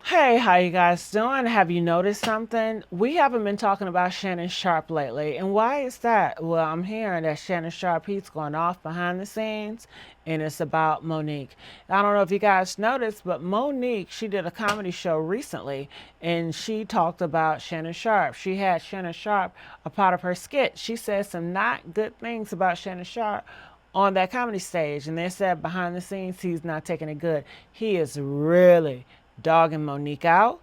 Hey, how you guys doing? Have you noticed something? We haven't been talking about Shannon Sharpe lately. And why is that? Well, I'm hearing that Shannon Sharpe, he's going off behind the scenes, and it's about Monique. I don't know if you guys noticed, but Monique, she did a comedy show recently, and she talked about Shannon Sharpe. She had Shannon Sharpe a part of her skit. She said some not good things about Shannon Sharpe on that comedy stage, and they said behind the scenes he's not taking it good. He is really dogging Monique out.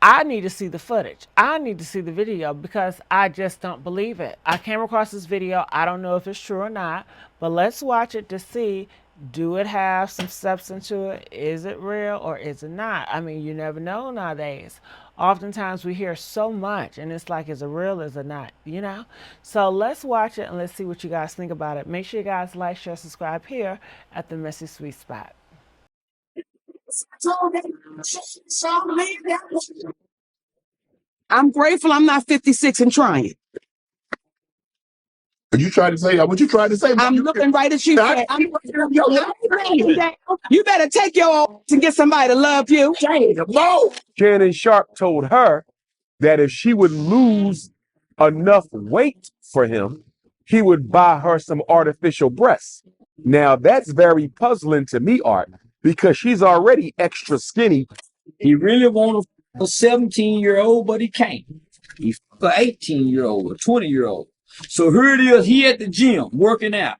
I need to see the footage. I need to see the video because I just don't believe it. I came across this video. I don't know if it's true or not, but let's watch it to see, do it have some substance to it? Is it real or is it not? I mean, you never know nowadays. Oftentimes we hear so much and it's like, is it real? Is it not? So let's watch it and let's see what you guys think about it. Make sure you guys like, share, subscribe here at the Messy Sweet Spot. I'm grateful I'm not 56 and trying. You tried to say what you tried to say. I'm looking right at you. You better take your ass and get somebody to love you. No. Shannon Sharpe told her that if she would lose enough weight for him, he would buy her some artificial breasts. Now, that's very puzzling to me, Art, because she's already extra skinny. He really want a 17-year-old, but he can't. He's an 18-year-old, a 20-year-old. So here it is, he at the gym, working out.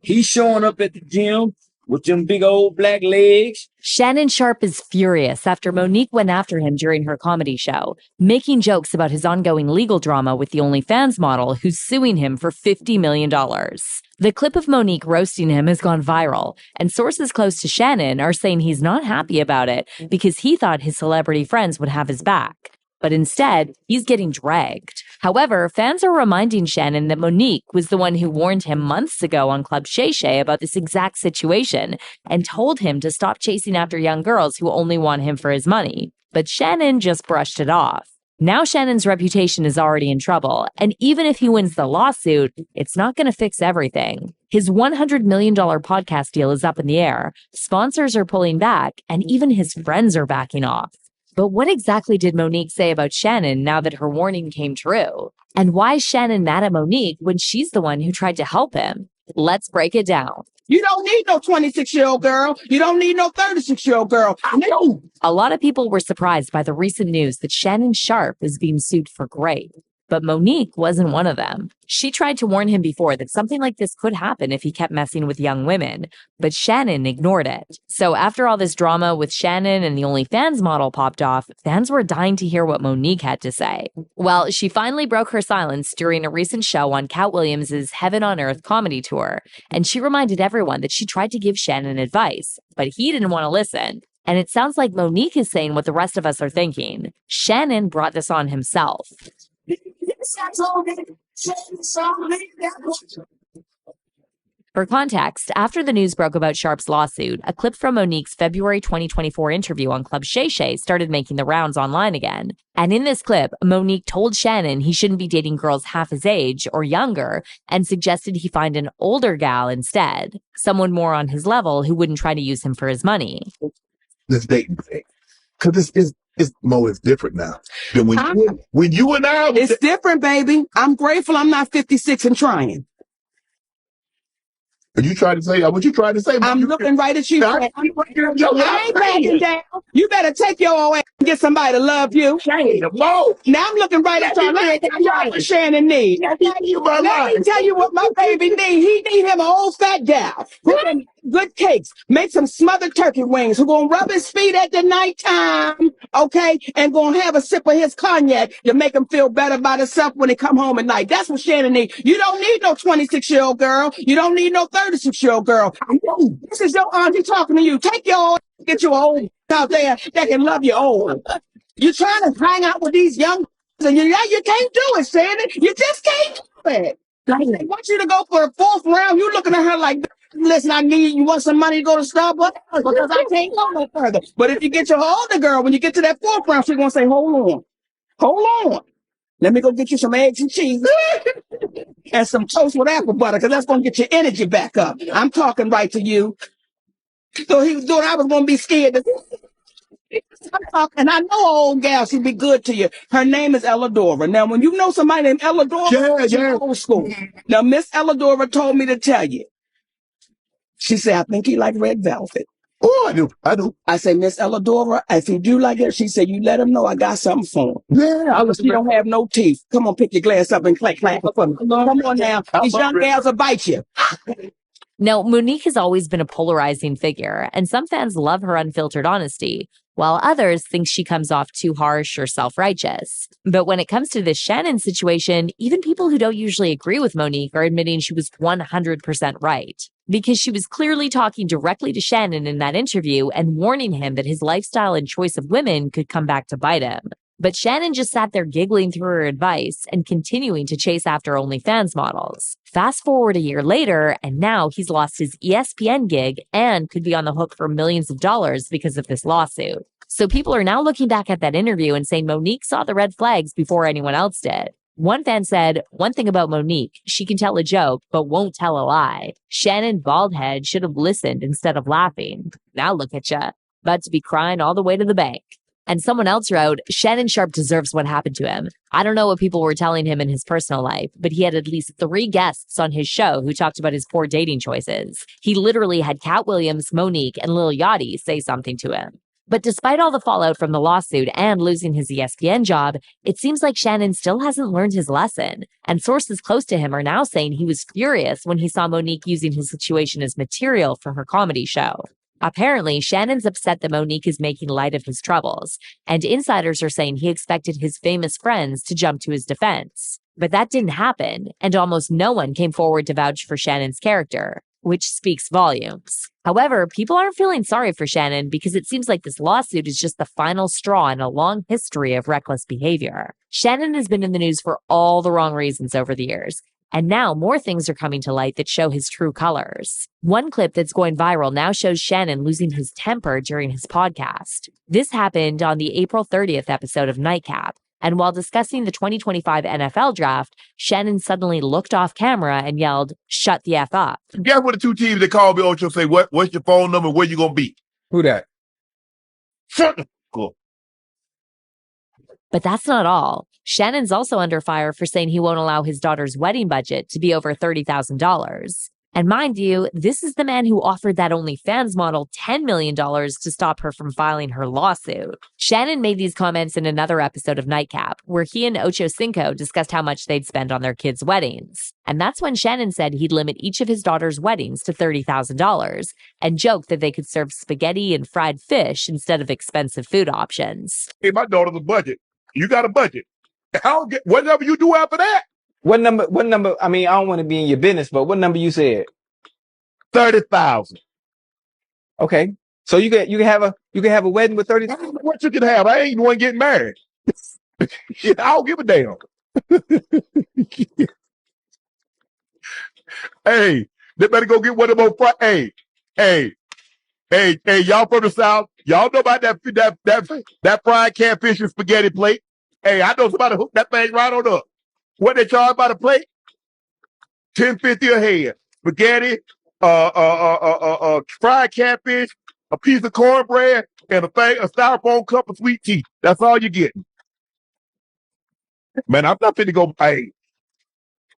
He's showing up at the gym with them big old black legs. Shannon Sharpe is furious after Monique went after him during her comedy show, making jokes about his ongoing legal drama with the OnlyFans model who's suing him for $50 million. The clip of Monique roasting him has gone viral, and sources close to Shannon are saying he's not happy about it because he thought his celebrity friends would have his back. But instead, he's getting dragged. However, fans are reminding Shannon that Monique was the one who warned him months ago on Club Shay Shay about this exact situation and told him to stop chasing after young girls who only want him for his money. But Shannon just brushed it off. Now Shannon's reputation is already in trouble, and even if he wins the lawsuit, it's not going to fix everything. His $100 million podcast deal is up in the air, sponsors are pulling back, and even his friends are backing off. But what exactly did Monique say about Shannon now that her warning came true? And why is Shannon mad at Monique when she's the one who tried to help him? Let's break it down. You don't need no 26-year-old girl. You don't need no 36-year-old girl. No. A lot of people were surprised by the recent news that Shannon Sharpe is being sued for rape. But Monique wasn't one of them. She tried to warn him before that something like this could happen if he kept messing with young women, but Shannon ignored it. So after all this drama with Shannon and the OnlyFans model popped off, fans were dying to hear what Monique had to say. Well, she finally broke her silence during a recent show on Cat Williams' Heaven on Earth comedy tour, and she reminded everyone that she tried to give Shannon advice, but he didn't want to listen. And it sounds like Monique is saying what the rest of us are thinking. Shannon brought this on himself. For context, after the news broke about Sharpe's lawsuit, a clip from Monique's February 2024 interview on Club Shay Shay started making the rounds online again. And in this clip, Monique told Shannon he shouldn't be dating girls half his age or younger and suggested he find an older gal instead, someone more on his level who wouldn't try to use him for his money. This dating thing, because it's Mo is different now than when you and I. It's different, baby. I'm grateful I'm not 56 and trying. You tried to say what you tried to say. I'm looking right at you. I ain't backing down. You better take your ass and get somebody to love you. Mo. Now I'm looking right at you. Let me tell you what Shannon needs. Let me tell you what my baby needs. He need him an old fat gal who can good cakes, make some smothered turkey wings, who gonna rub his feet at the nighttime, okay, and gonna have a sip of his cognac to make him feel better about himself when he come home at night. That's what Shannon needs. You don't need no 26-year-old girl. You don't need no 36-year-old girl. This is your auntie talking to you. Take your get your old out there that can love you old. You're trying to hang out with these young and you can't do it, Shannon. You just can't do it. They want you to go for a fourth round. You looking at her like, listen, you want some money to go to Starbucks? Because I can't go no further. But if you get your older girl, when you get to that fourth round, she's going to say, hold on. Let me go get you some eggs and cheese and some toast with apple butter, because that's going to get your energy back up. I'm talking right to you. So he thought I was going to be scared. And I know an old gal, she'd be good to you. Her name is Elladora. Now, when you know somebody named Elladora, she's old school. Now, Miss Elladora told me to tell you. She said, I think he like red velvet. Oh, I do. I do. I say, Miss Elladora, if you do like it, she said, you let him know I got something for him. Yeah. She don't have no teeth. Come on, pick your glass up and clack for me. Come on now. These young gals will bite you. Now, Monique has always been a polarizing figure, and some fans love her unfiltered honesty, while others think she comes off too harsh or self-righteous. But when it comes to this Shannon situation, even people who don't usually agree with Monique are admitting she was 100% right. Because she was clearly talking directly to Shannon in that interview and warning him that his lifestyle and choice of women could come back to bite him. But Shannon just sat there giggling through her advice and continuing to chase after OnlyFans models. Fast forward a year later, and now he's lost his ESPN gig and could be on the hook for millions of dollars because of this lawsuit. So people are now looking back at that interview and saying Monique saw the red flags before anyone else did. One fan said, one thing about Monique, she can tell a joke, but won't tell a lie. Shannon Baldhead should have listened instead of laughing. Now look at ya, about to be crying all the way to the bank. And someone else wrote, Shannon Sharpe deserves what happened to him. I don't know what people were telling him in his personal life, but he had at least 3 guests on his show who talked about his poor dating choices. He literally had Cat Williams, Monique, and Lil Yachty say something to him. But despite all the fallout from the lawsuit and losing his ESPN job, it seems like Shannon still hasn't learned his lesson. And sources close to him are now saying he was furious when he saw Monique using his situation as material for her comedy show. Apparently, Shannon's upset that Monique is making light of his troubles, and insiders are saying he expected his famous friends to jump to his defense. But that didn't happen, and almost no one came forward to vouch for Shannon's character, which speaks volumes. However, people aren't feeling sorry for Shannon because it seems like this lawsuit is just the final straw in a long history of reckless behavior. Shannon has been in the news for all the wrong reasons over the years, and now more things are coming to light that show his true colors. One clip that's going viral now shows Shannon losing his temper during his podcast. This happened on the April 30th episode of Nightcap. And while discussing the 2025 NFL draft, Shannon suddenly looked off camera and yelled, "Shut the F up." Guess what the 2 teams that call me on show say, what's your phone number? Where you gonna be? Who that? Shut the up. But that's not all. Shannon's also under fire for saying he won't allow his daughter's wedding budget to be over $30,000. And mind you, this is the man who offered that OnlyFans model $10 million to stop her from filing her lawsuit. Shannon made these comments in another episode of Nightcap, where he and Ocho Cinco discussed how much they'd spend on their kids' weddings. And that's when Shannon said he'd limit each of his daughter's weddings to $30,000 and joked that they could serve spaghetti and fried fish instead of expensive food options. Hey, my daughter's a budget. You got a budget. I don't get whatever you do after that. What number? I mean, I don't want to be in your business, but what number you said? 30,000. Okay. So you can have a wedding with 30,000? I don't know what you can have. I ain't the one getting married. I don't give a damn. Hey, they better go get one of those. Hey, y'all from the South. Y'all know about that fried catfish and spaghetti plate. Hey, I know somebody hooked that thing right on up. What they charge by the plate? $10.50 a head. Spaghetti, fried catfish, a piece of cornbread, and a styrofoam cup of sweet tea. That's all you're getting. Man, I'm not finna go. Hey,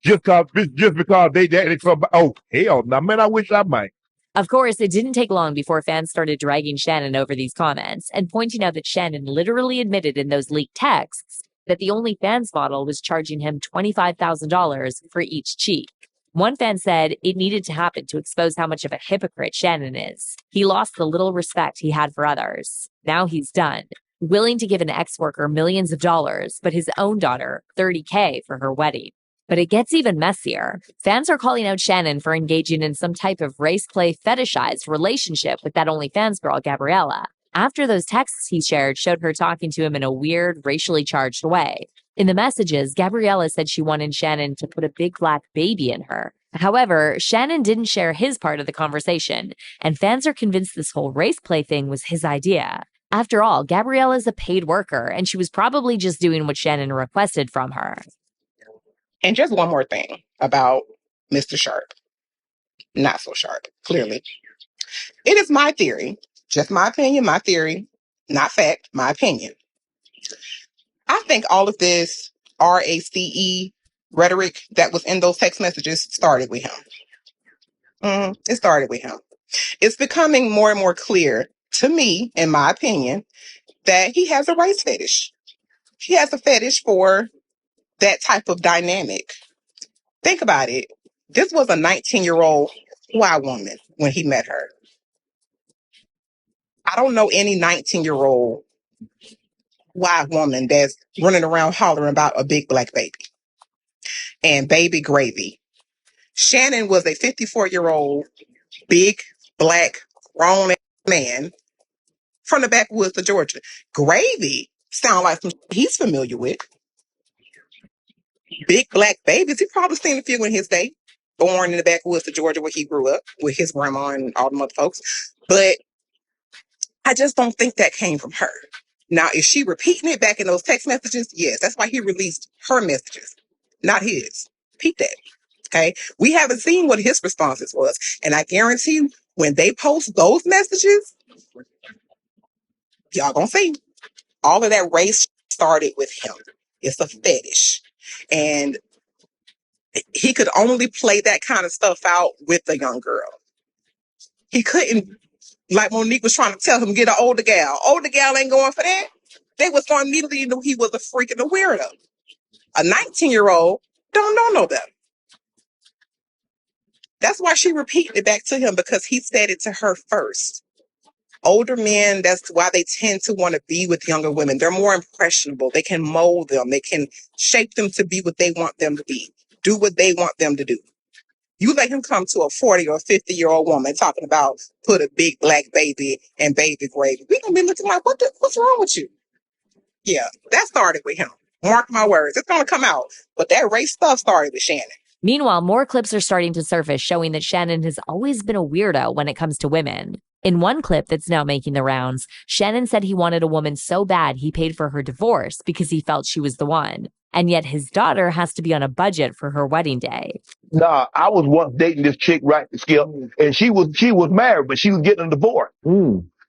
just because they from. Oh hell, no, man, I wish I might. Of course, it didn't take long before fans started dragging Shannon over these comments and pointing out that Shannon literally admitted in those leaked texts that the OnlyFans model was charging him $25,000 for each cheek. One fan said it needed to happen to expose how much of a hypocrite Shannon is. He lost the little respect he had for others. Now he's done, willing to give an ex-worker millions of dollars, but his own daughter $30K for her wedding. But it gets even messier. Fans are calling out Shannon for engaging in some type of Raceplay fetishized relationship with that OnlyFans girl, Gabriella. After those texts he shared showed her talking to him in a weird, racially charged way. In the messages, Gabriella said she wanted Shannon to put a big black baby in her. However, Shannon didn't share his part of the conversation, and fans are convinced this whole Raceplay thing was his idea. After all, Gabriella's a paid worker, and she was probably just doing what Shannon requested from her. And just one more thing about Mr. Sharpe. Not so sharp, clearly. It is my theory, just my opinion, my theory, not fact, my opinion. I think all of this RACE rhetoric that was in those text messages started with him. It started with him. It's becoming more and more clear to me, in my opinion, that he has a race fetish. He has a fetish for that type of dynamic. Think about it. This was a 19-year-old white woman when he met her. I don't know any 19-year-old white woman that's running around hollering about a big black baby and baby gravy. Shannon was a 54-year-old big black grown man from the backwoods of Georgia. Gravy sound like some he's familiar with. Big black babies, he probably seen a few in his day. Born in the backwoods of Georgia where he grew up with his grandma and all the other folks. But I just don't think that came from her. Now, is she repeating it back in those text messages? Yes, that's why he released her messages, not his. Repeat that. Okay. We haven't seen what his responses was. And I guarantee you, when they post those messages, y'all gonna see. All of that race started with him. It's a fetish. And he could only play that kind of stuff out with a young girl. He couldn't, like Monique was trying to tell him, get an older gal. Older gal ain't going for that. They was going to immediately know he was a freak and a weirdo. A 19-year-old don't know no better. That's why she repeated it back to him, because he said it to her first. Older men, that's why they tend to want to be with younger women. They're more impressionable. They can mold them. They can shape them to be what they want them to be. Do what they want them to do. You let him come to a 40 or 50-year-old woman talking about put a big black baby and baby gravy. We're going to be looking like, what's wrong with you? Yeah, that started with him. Mark my words. It's going to come out. But that race stuff started with Shannon. Meanwhile, more clips are starting to surface showing that Shannon has always been a weirdo when it comes to women. In one clip that's now making the rounds, Shannon said he wanted a woman so bad he paid for her divorce because he felt she was the one. And yet his daughter has to be on a budget for her wedding day. Nah, I was once dating this chick, right, Skip, and she was married, but she was getting a divorce.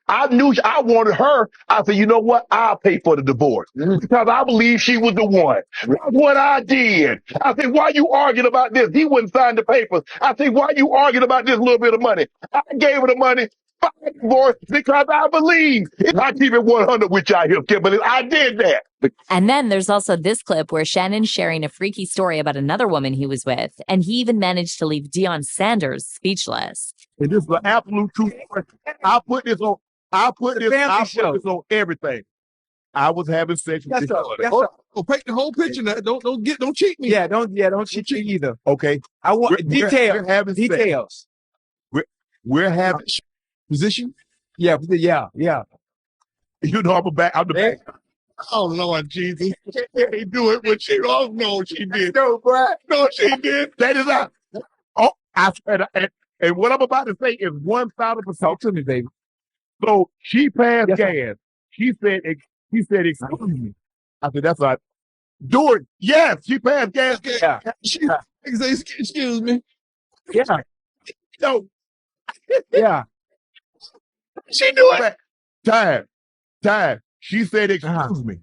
I knew I wanted her. I said, you know what? I'll pay for the divorce because I believe she was the one. That's what I did. I said, why you arguing about this? He wouldn't sign the papers. I said, why you arguing about this little bit of money? I gave her the money for the divorce because I believe. If I keep it 100 with y'all here, Kimberly, I did that. And then there's also this clip where Shannon's sharing a freaky story about another woman he was with, and he even managed to leave Deion Sanders speechless. And this is the absolute truth. I put this on on everything. I was having sex with this woman. Paint the whole picture now. Don't cheat me. Don't cheat me either. Okay. I want details. We're having Details. Sex. We're having Position? Yeah. you know I'm the back. Oh, Lord Jesus. She didn't do it, but she don't know she did. No, bro. No, she did. That is not. Oh, I swear. And what I'm about to say is 1,000%. Talk to me, baby. So she passed Yes, gas. She said, excuse me. I said, that's all right. Do it. Yes, she passed gas. Okay. Yeah. She say, excuse me. Yeah. So Yeah. she do it. Time. She said, excuse me.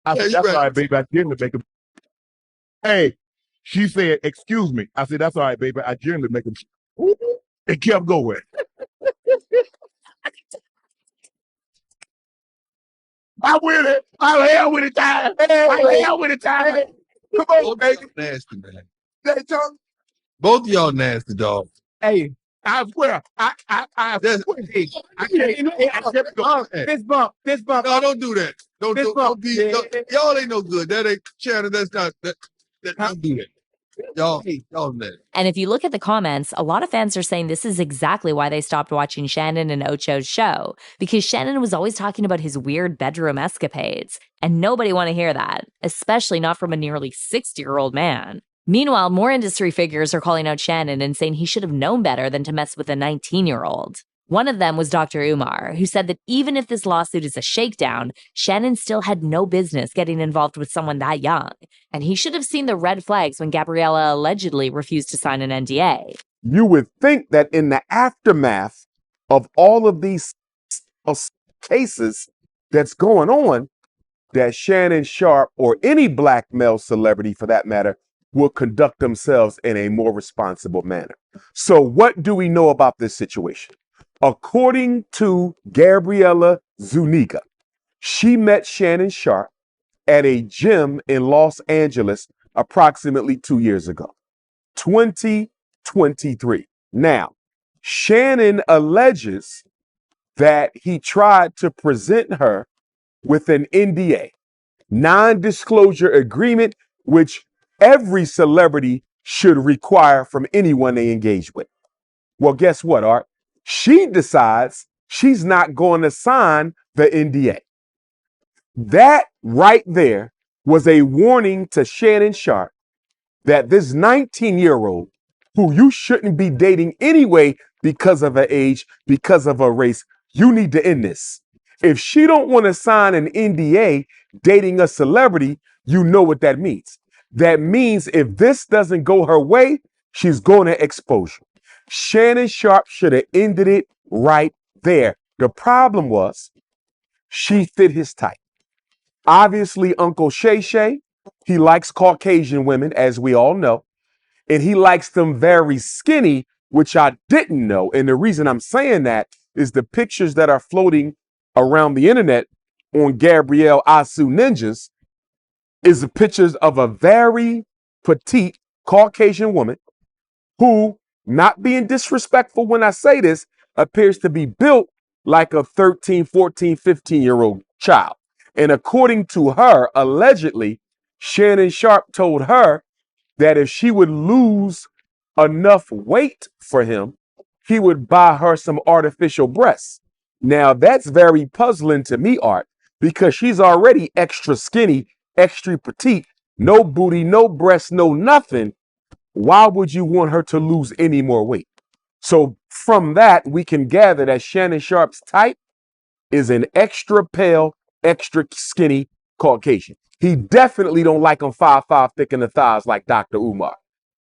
I said, that's all right, baby. I generally make him. Hey, she said, excuse me. I said, that's all right, baby. I generally make him. It kept going. I'm with it. I'm hell with it, time. I'm hell with it, time. Come on, baby. Nasty, man. Both of y'all nasty, dog. Hey, I swear. I That's- swear. I kept going. fist bump. No, don't do that. Don't be. Yeah. Y'all ain't no good. That ain't Shannon. That's not that. Don't do that. Y'all nasty. And if you look at the comments, a lot of fans are saying this is exactly why they stopped watching Shannon and Ocho's show, because Shannon was always talking about his weird bedroom escapades, and nobody want to hear that, especially not from a nearly 60-year-old man. Meanwhile, more industry figures are calling out Shannon and saying he should have known better than to mess with a 19-year-old. One of them was Dr. Umar, who said that even if this lawsuit is a shakedown, Shannon still had no business getting involved with someone that young. And he should have seen the red flags when Gabriella allegedly refused to sign an NDA. You would think that in the aftermath of all of these cases, that's going on that Shannon Sharpe or any black male celebrity for that matter will conduct themselves in a more responsible manner. So what do we know about this situation? According to Gabriella Zuniga, she met Shannon Sharpe at a gym in Los Angeles approximately 2 years ago, 2023. Now, Shannon alleges that he tried to present her with an NDA, non-disclosure agreement, which every celebrity should require from anyone they engage with. Well, guess what, Art? She decides she's not going to sign the NDA. That right there was a warning to Shannon Sharpe that this 19-year-old, who you shouldn't be dating anyway because of her age, because of her race, you need to end this. If she don't want to sign an NDA dating a celebrity, you know what that means. That means if this doesn't go her way, she's going to exposure. Shannon Sharpe should have ended it right there. The problem was she fit his type. Obviously, Uncle Shay Shay, he likes Caucasian women, as we all know, and he likes them very skinny, which I didn't know. And the reason I'm saying that is the pictures that are floating around the internet on Gabrielle Asu Ninjas is the pictures of a very petite Caucasian woman who, not being disrespectful when I say this, appears to be built like a 13, 14, 15-year-old child. And according to her, allegedly, Shannon Sharpe told her that if she would lose enough weight for him, he would buy her some artificial breasts. Now, that's very puzzling to me, Art, because she's already extra skinny, extra petite, no booty, no breasts, no nothing. Why would you want her to lose any more weight? So from that, we can gather that Shannon Sharpe's type is an extra pale, extra skinny Caucasian. He definitely don't like them 5'5" thick in the thighs like Dr. Umar.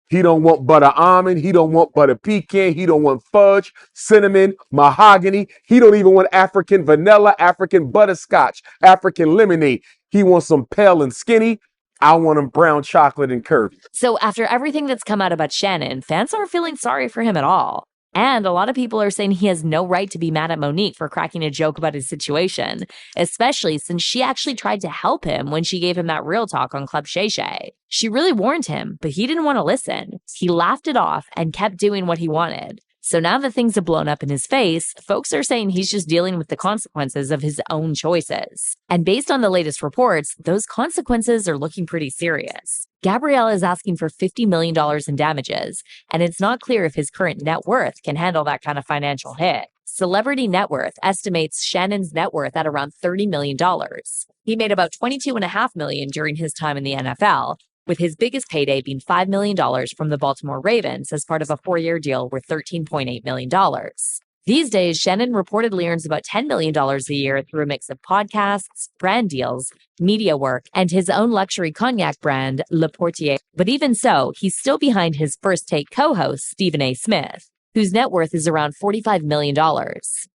He don't want butter almond. He don't want butter pecan. He don't want fudge, cinnamon, mahogany. He don't even want African vanilla, African butterscotch, African lemonade. He wants some pale and skinny. I want him brown chocolate and curvy. So after everything that's come out about Shannon, fans aren't feeling sorry for him at all. And a lot of people are saying he has no right to be mad at Monique for cracking a joke about his situation, especially since she actually tried to help him when she gave him that real talk on Club Shay Shay. She really warned him, but he didn't want to listen. He laughed it off and kept doing what he wanted. So now that things have blown up in his face, folks are saying he's just dealing with the consequences of his own choices. And based on the latest reports, those consequences are looking pretty serious. Gabrielle is asking for $50 million in damages, and it's not clear if his current net worth can handle that kind of financial hit. Celebrity Net Worth estimates Shannon's net worth at around $30 million. He made about $22.5 million during his time in the NFL, with his biggest payday being $5 million from the Baltimore Ravens as part of a 4-year deal worth $13.8 million. These days, Shannon reportedly earns about $10 million a year through a mix of podcasts, brand deals, media work, and his own luxury cognac brand, Le Portier. But even so, he's still behind his First Take co-host, Stephen A. Smith, whose net worth is around $45 million.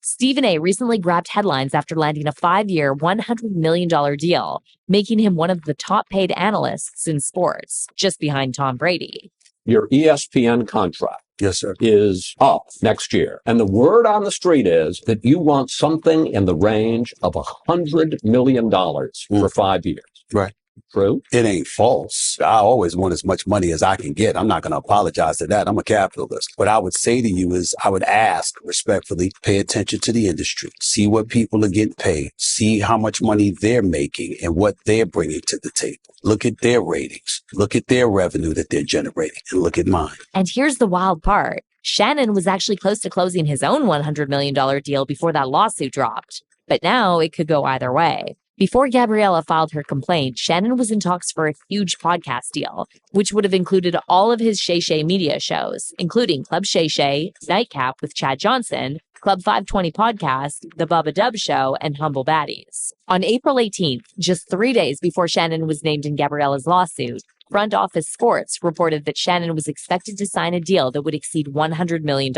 Stephen A. recently grabbed headlines after landing a 5-year, $100 million deal, making him one of the top-paid analysts in sports, just behind Tom Brady. Your ESPN contract, yes, sir, is up next year. And the word on the street is that you want something in the range of $100 million for 5 years. Right. True? It ain't false. I always want as much money as I can get. I'm not going to apologize to that. I'm a capitalist. What I would say to you is I would ask respectfully, pay attention to the industry, see what people are getting paid, see how much money they're making and what they're bringing to the table. Look at their ratings, look at their revenue that they're generating, and look at mine. And here's the wild part. Shannon was actually close to closing his own $100 million deal before that lawsuit dropped. But now it could go either way. Before Gabriella filed her complaint, Shannon was in talks for a huge podcast deal, which would have included all of his Shay Shay media shows, including Club Shay Shay, Nightcap with Chad Johnson, Club 520 Podcast, The Bubba Dub Show, and Humble Baddies. On April 18th, just 3 days before Shannon was named in Gabriella's lawsuit, Front Office Sports reported that Shannon was expected to sign a deal that would exceed $100 million.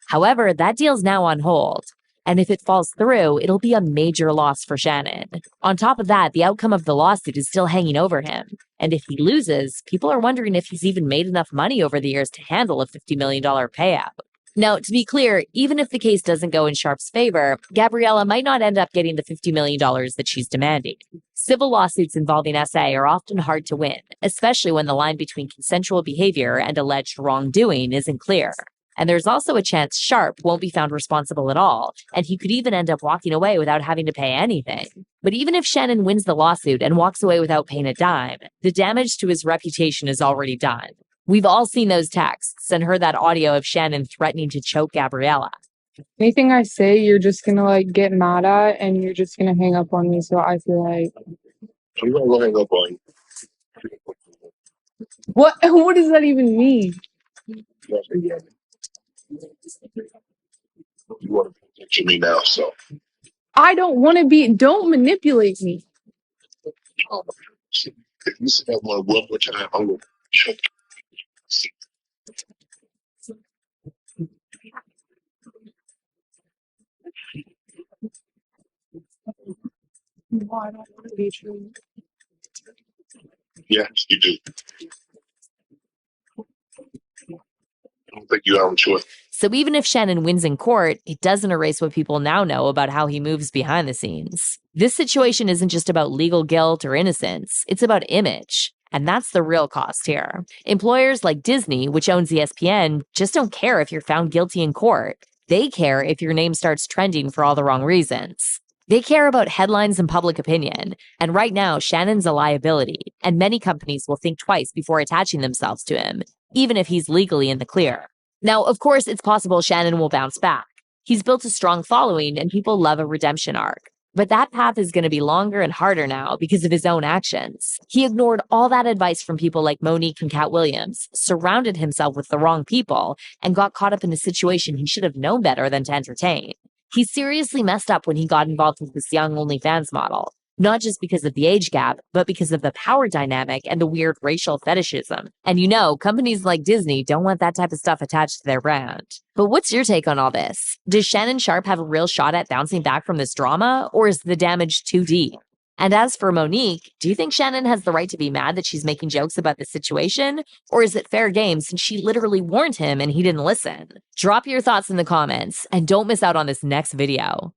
However, that deal's now on hold. And if it falls through, it'll be a major loss for Shannon. On top of that, the outcome of the lawsuit is still hanging over him. And if he loses, people are wondering if he's even made enough money over the years to handle a $50 million payout. Now, to be clear, even if the case doesn't go in Sharpe's favor, Gabriella might not end up getting the $50 million that she's demanding. Civil lawsuits involving SA are often hard to win, especially when the line between consensual behavior and alleged wrongdoing isn't clear. And there's also a chance Sharpe won't be found responsible at all, and he could even end up walking away without having to pay anything. But even if Shannon wins the lawsuit and walks away without paying a dime, the damage to his reputation is already done. We've all seen those texts and heard that audio of Shannon threatening to choke Gabriella. Anything I say, you're just gonna get mad at, and you're just gonna hang up on me. So I feel like I'm gonna go hang up on you. what? What does that even mean? You want to picture me now, so I don't want to be. Don't manipulate me. if you say that one more time, I'm gonna choke you. No, I don't want to be true. Yes, you do. I don't think you have a choice. So even if Shannon wins in court, it doesn't erase what people now know about how he moves behind the scenes. This situation isn't just about legal guilt or innocence, it's about image. And that's the real cost here. Employers like Disney, which owns ESPN, just don't care if you're found guilty in court. They care if your name starts trending for all the wrong reasons. They care about headlines and public opinion. And right now, Shannon's a liability, and many companies will think twice before attaching themselves to him, even if he's legally in the clear. Now, of course, it's possible Shannon will bounce back. He's built a strong following, and people love a redemption arc. But that path is going to be longer and harder now because of his own actions. He ignored all that advice from people like Monique and Cat Williams, surrounded himself with the wrong people, and got caught up in a situation he should have known better than to entertain. He seriously messed up when he got involved with this young OnlyFans model, not just because of the age gap, but because of the power dynamic and the weird racial fetishism. And companies like Disney don't want that type of stuff attached to their brand. But what's your take on all this? Does Shannon Sharpe have a real shot at bouncing back from this drama, or is the damage too deep? And as for Monique, do you think Shannon has the right to be mad that she's making jokes about the situation? Or is it fair game since she literally warned him and he didn't listen? Drop your thoughts in the comments and don't miss out on this next video.